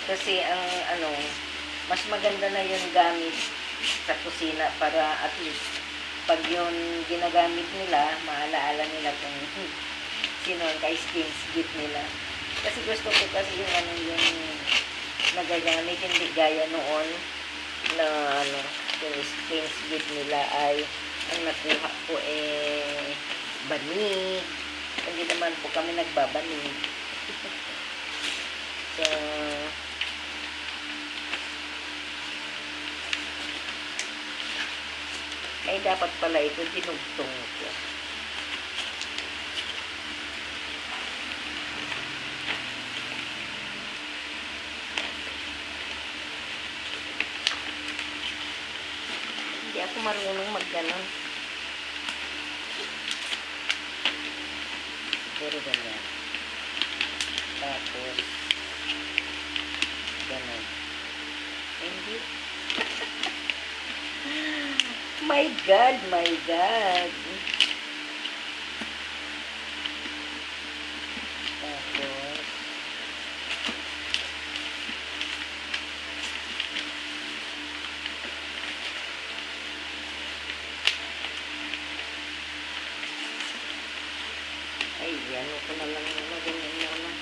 Kasi ang ano, mas maganda na yung gamit sa kusina para at least pag yun ginagamit nila, maalaala nila kung sino ang ka-skins gift nila. Kasi gusto ko kasi yung ano yung nagagamit, hindi gaya noon na ano, yung skins gift nila ay ang nakuha ko banig. Hindi naman po kami nagbabanig. So, ay dapat pala ito dinugtong ko. Hindi ako marunong magganon. Pero ganyan. Tapos, ganon. Hindi. My God, my God. Tapos, ay, ano ko na lang na ganyan na naman.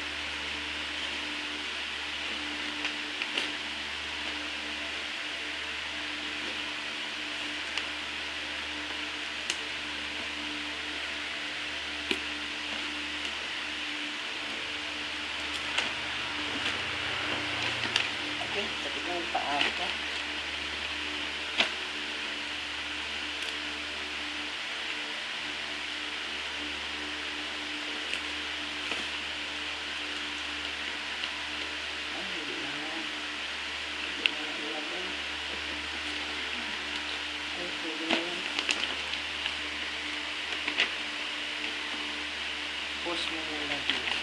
Okay, sakit na yung paa ko. Post mo muna dito.